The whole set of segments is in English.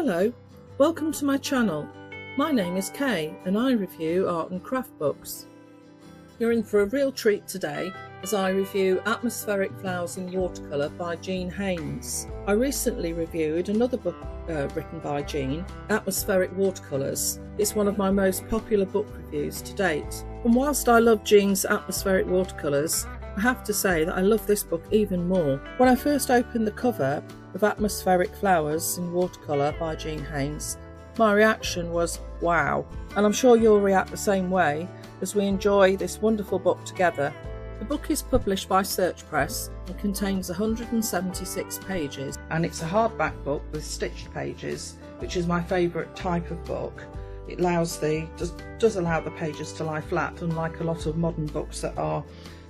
Hello, welcome to my channel. My name is Kay and I review art and craft books. You're in for a real treat today as I review Atmospheric Flowers in Watercolour by Jean Haines. I recently reviewed another book written by Jean, Atmospheric Watercolours. It's one of my most popular book reviews to date. And whilst I love Jean's Atmospheric Watercolours, I have to say that I love this book even more. When I first opened the cover of Atmospheric Flowers in Watercolour by Jean Haines, my reaction was wow, and I'm sure you'll react the same way as we enjoy this wonderful book together. The book is published by Search Press and contains 176 pages, and it's a hardback book with stitched pages, which is my favourite type of book. It does allow the pages to lie flat, unlike a lot of modern books that are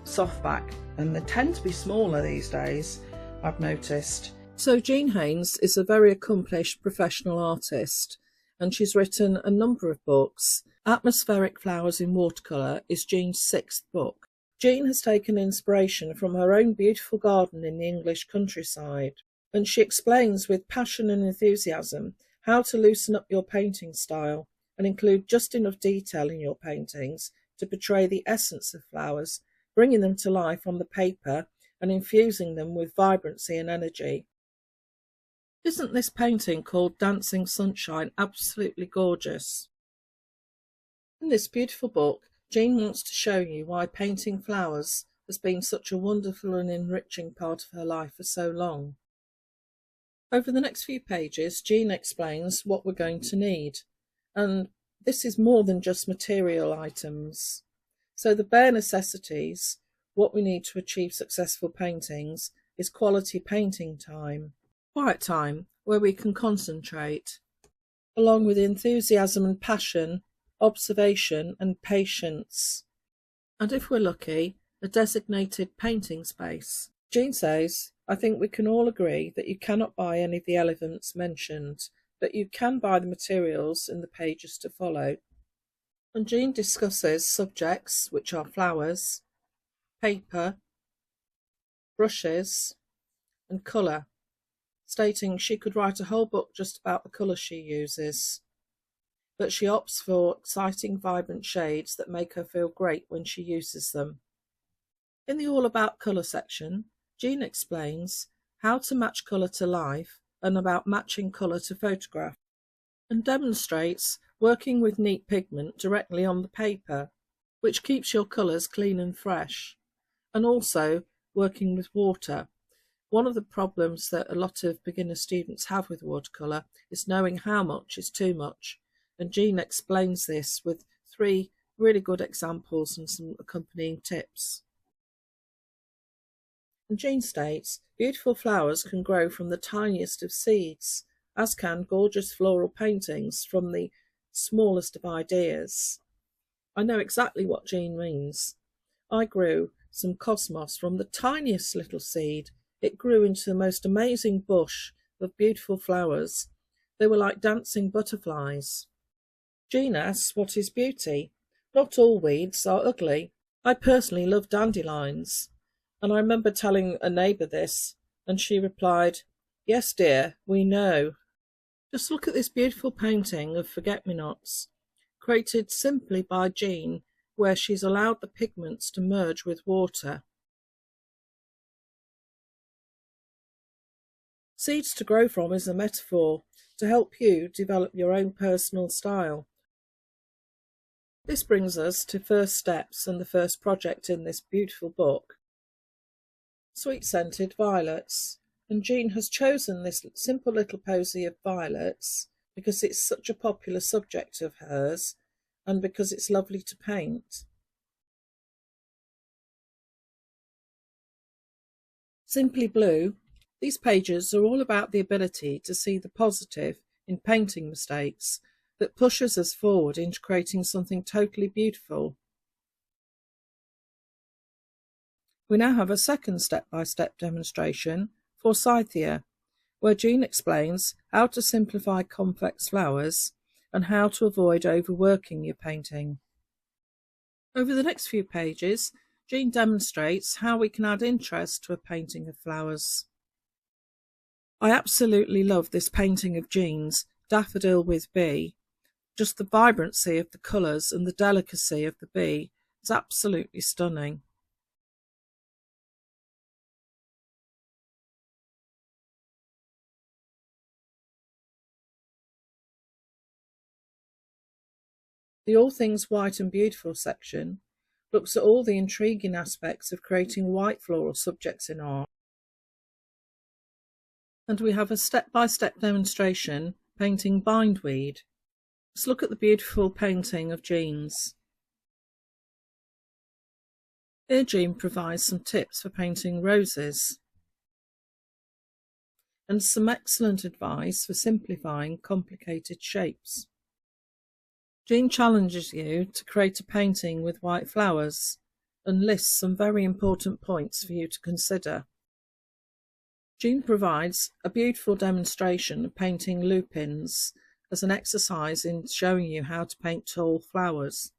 softback, and they tend to be smaller these days, I've noticed. So Jean Haines is a very accomplished professional artist, and she's written a number of books. Atmospheric Flowers in Watercolour is Jean's 6th book. Jean has taken inspiration from her own beautiful garden in the English countryside, and she explains with passion and enthusiasm how to loosen up your painting style and include just enough detail in your paintings to portray the essence of flowers, bringing them to life on the paper and infusing them with vibrancy and energy. Isn't this painting called Dancing Sunshine absolutely gorgeous? In this beautiful book, Jean wants to show you why painting flowers has been such a wonderful and enriching part of her life for so long. Over the next few pages, Jean explains what we're going to need, and this is more than just material items. So the bare necessities, what we need to achieve successful paintings, is quality painting time, quiet time where we can concentrate, along with enthusiasm and passion, observation and patience, and if we're lucky, a designated painting space. Jean says, I think we can all agree that you cannot buy any of the elements mentioned, but you can buy the materials in the pages to follow. And Jean discusses subjects, which are flowers, paper, brushes, and colour, stating she could write a whole book just about the colour she uses, but she opts for exciting, vibrant shades that make her feel great when she uses them. In the All About Colour section, Jean explains how to match colour to life and about matching colour to photograph, and demonstrates working with neat pigment directly on the paper, which keeps your colours clean and fresh, and also working with water. One of the problems that a lot of beginner students have with watercolour is knowing how much is too much, and Jean explains this with 3 really good examples and some accompanying tips. And Jean states, beautiful flowers can grow from the tiniest of seeds, as can gorgeous floral paintings from the smallest of ideas. I know exactly what Jean means. I grew some cosmos from the tiniest little seed. It grew into the most amazing bush of beautiful flowers. They were like dancing butterflies. Jean asks, what is beauty? Not all weeds are ugly. I personally love dandelions, and I remember telling a neighbour this, and she replied, yes dear, we know. Just look at this beautiful painting of Forget-Me-Nots, created simply by Jean, where she's allowed the pigments to merge with water. Seeds to grow from is a metaphor to help you develop your own personal style. This brings us to first steps and the first project in this beautiful book, sweet-scented violets. And Jean has chosen this simple little posy of violets because it's such a popular subject of hers and because it's lovely to paint. Simply Blue. These pages are all about the ability to see the positive in painting mistakes that pushes us forward into creating something totally beautiful. We now have a second step-by-step demonstration for Scythia, where Jean explains how to simplify complex flowers and how to avoid overworking your painting. Over the next few pages, Jean demonstrates how we can add interest to a painting of flowers. I absolutely love this painting of Jean's Daffodil with Bee, just the vibrancy of the colours and the delicacy of the bee is absolutely stunning. The All Things White and Beautiful section looks at all the intriguing aspects of creating white floral subjects in art. And we have a step-by-step demonstration painting bindweed. Let's look at the beautiful painting of Jean's. Here Jean provides some tips for painting roses and some excellent advice for simplifying complicated shapes. Jean challenges you to create a painting with white flowers and lists some very important points for you to consider. Jean provides a beautiful demonstration of painting lupins as an exercise in showing you how to paint tall flowers,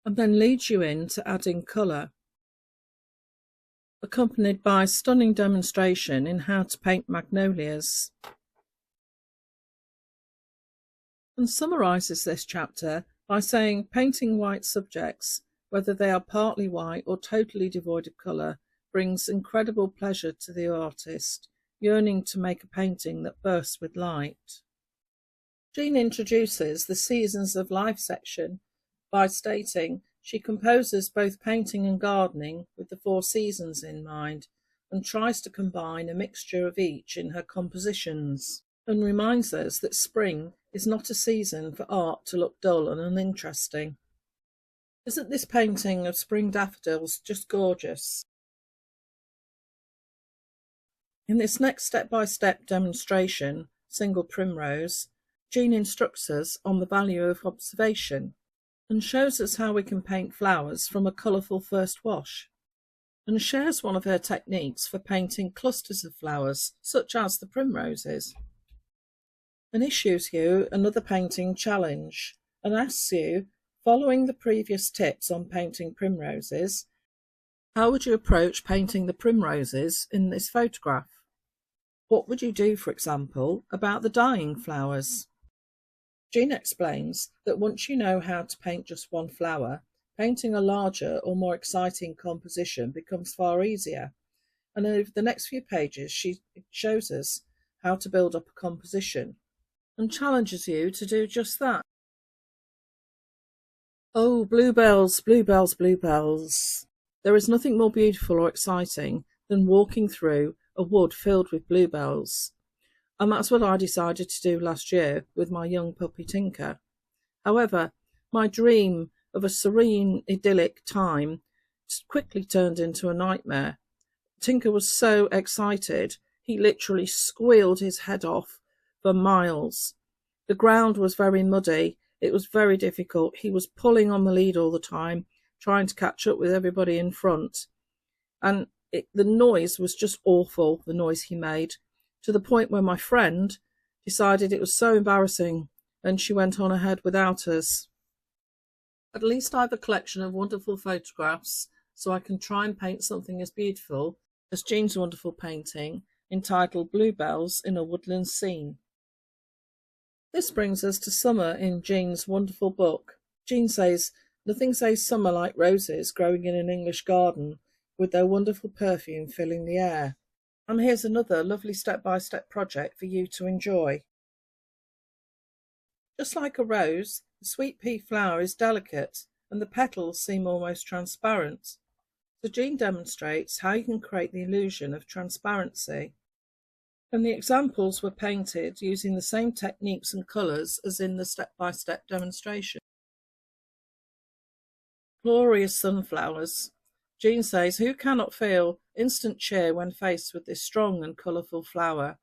and then leads you into adding colour, accompanied by a stunning demonstration in how to paint magnolias, and summarises this chapter by saying painting white subjects, whether they are partly white or totally devoid of colour, brings incredible pleasure to the artist, yearning to make a painting that bursts with light. Jean introduces the Seasons of Life section by stating she composes both painting and gardening with the 4 seasons in mind and tries to combine a mixture of each in her compositions, and reminds us that spring is not a season for art to look dull and uninteresting. Isn't this painting of spring daffodils just gorgeous? In this next step-by-step demonstration, Single Primrose, Jean instructs us on the value of observation and shows us how we can paint flowers from a colourful first wash, and shares one of her techniques for painting clusters of flowers, such as the primroses, and issues you another painting challenge and asks you, following the previous tips on painting primroses, how would you approach painting the primroses in this photograph? What would you do, for example, about the dying flowers? Jean explains that once you know how to paint just one flower, painting a larger or more exciting composition becomes far easier, and over the next few pages she shows us how to build up a composition and challenges you to do just that. Oh, bluebells, bluebells, bluebells! There is nothing more beautiful or exciting than walking through a wood filled with bluebells, and that's what I decided to do last year with my young puppy Tinker. However, my dream of a serene, idyllic time quickly turned into a nightmare. Tinker was so excited, he literally squealed his head off for miles. The ground was very muddy, it was very difficult, he was pulling on the lead all the time, trying to catch up with everybody in front, and the noise was just awful, the noise he made, to the point where my friend decided it was so embarrassing and she went on ahead without us. At least I have a collection of wonderful photographs, so I can try and paint something as beautiful as Jean's wonderful painting entitled Bluebells in a Woodland Scene. This brings us to summer in Jean's wonderful book. Jean says, nothing says summer like roses growing in an English garden with their wonderful perfume filling the air. And here's another lovely step-by-step project for you to enjoy. Just like a rose, the sweet pea flower is delicate and the petals seem almost transparent. So Jean demonstrates how you can create the illusion of transparency. And the examples were painted using the same techniques and colours as in the step-by-step demonstration. Glorious sunflowers. Jean says, who cannot feel instant cheer when faced with this strong and colourful flower?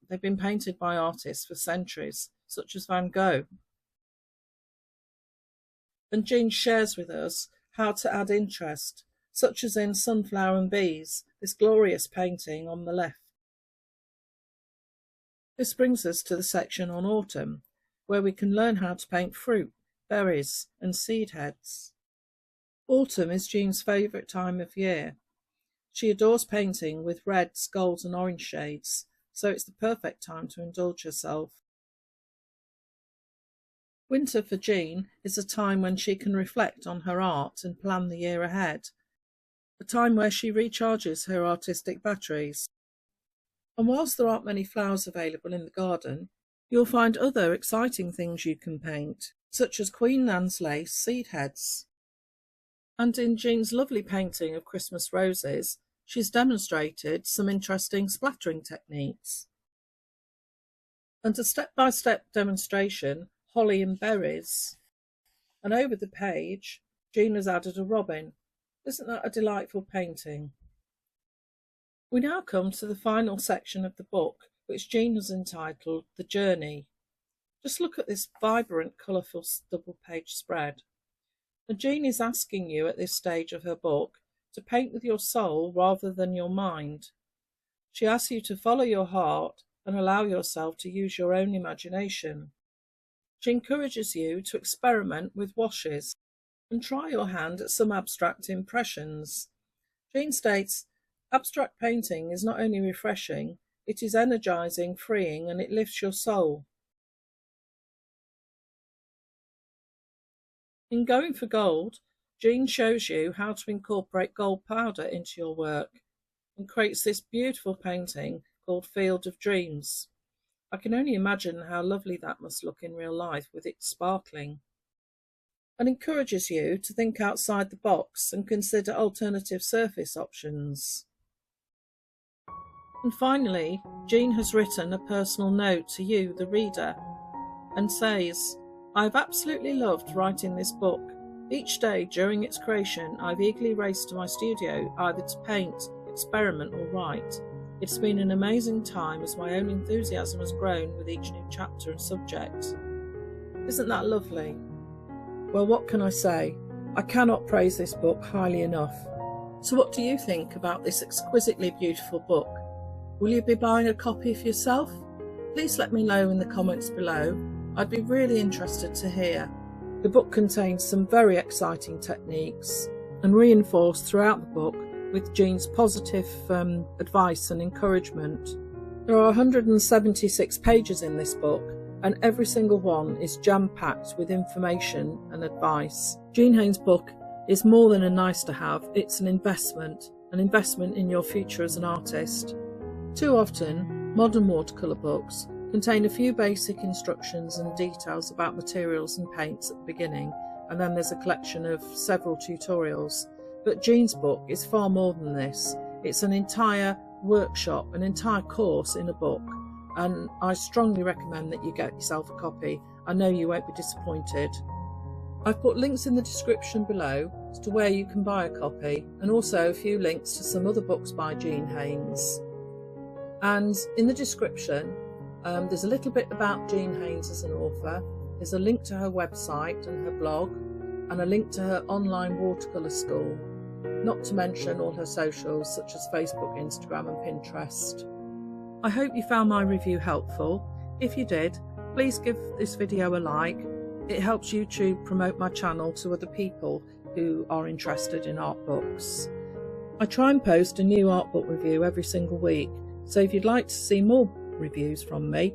They've been painted by artists for centuries, such as Van Gogh. And Jean shares with us how to add interest, such as in Sunflower and Bees, this glorious painting on the left. This brings us to the section on autumn, where we can learn how to paint fruit, berries and seed heads. Autumn is Jean's favourite time of year. She adores painting with reds, golds and orange shades, so it's the perfect time to indulge herself. Winter for Jean is a time when she can reflect on her art and plan the year ahead, a time where she recharges her artistic batteries. And whilst there aren't many flowers available in the garden, you'll find other exciting things you can paint, such as Queen Anne's lace seed heads. And in Jean's lovely painting of Christmas roses, she's demonstrated some interesting splattering techniques. And a step-by-step demonstration, holly and berries. And over the page, Jean has added a robin. Isn't that a delightful painting? We now come to the final section of the book, which Jean has entitled The Journey. Just look at this vibrant, colourful double-page spread. And Jean is asking you at this stage of her book to paint with your soul rather than your mind. She asks you to follow your heart and allow yourself to use your own imagination. She encourages you to experiment with washes and try your hand at some abstract impressions. Jean states, abstract painting is not only refreshing, it is energising, freeing, and it lifts your soul. In Going for Gold, Jean shows you how to incorporate gold powder into your work and creates this beautiful painting called Field of Dreams. I can only imagine how lovely that must look in real life with it sparkling, and encourages you to think outside the box and consider alternative surface options. And finally, Jean has written a personal note to you, the reader, and says, I've absolutely loved writing this book. Each day during its creation, I've eagerly raced to my studio, either to paint, experiment or write. It's been an amazing time as my own enthusiasm has grown with each new chapter and subject. Isn't that lovely? Well, what can I say? I cannot praise this book highly enough. So what do you think about this exquisitely beautiful book? Will you be buying a copy for yourself? Please let me know in the comments below. I'd be really interested to hear. The book contains some very exciting techniques and reinforced throughout the book with Jean's positive advice and encouragement. There are 176 pages in this book, and every single one is jam-packed with information and advice. Jean Haines' book is more than a nice to have, it's an investment in your future as an artist. Too often, modern watercolour books contain a few basic instructions and details about materials and paints at the beginning, and then there's a collection of several tutorials. But Jean's book is far more than this. It's an entire workshop, an entire course in a book, and I strongly recommend that you get yourself a copy. I know you won't be disappointed. I've put links in the description below as to where you can buy a copy, and also a few links to some other books by Jean Haines. And in the description, there's a little bit about Jean Haines as an author. There's a link to her website and her blog, and a link to her online watercolour school, not to mention all her socials such as Facebook, Instagram and Pinterest. I hope you found my review helpful. If you did, please give this video a like. It helps YouTube promote my channel to other people who are interested in art books. I try and post a new art book review every single week, so if you'd like to see more reviews from me,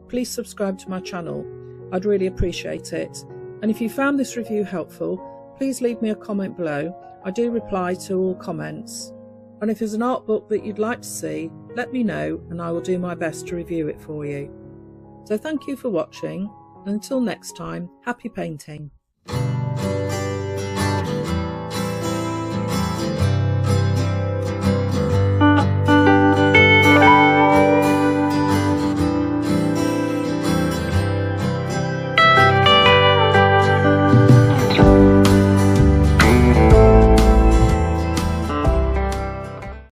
please subscribe to my channel. I'd really appreciate it. And if you found this review helpful, please leave me a comment below. I do reply to all comments. And if there's an art book that you'd like to see, let me know and I will do my best to review it for you. So thank you for watching, and until next time, happy painting.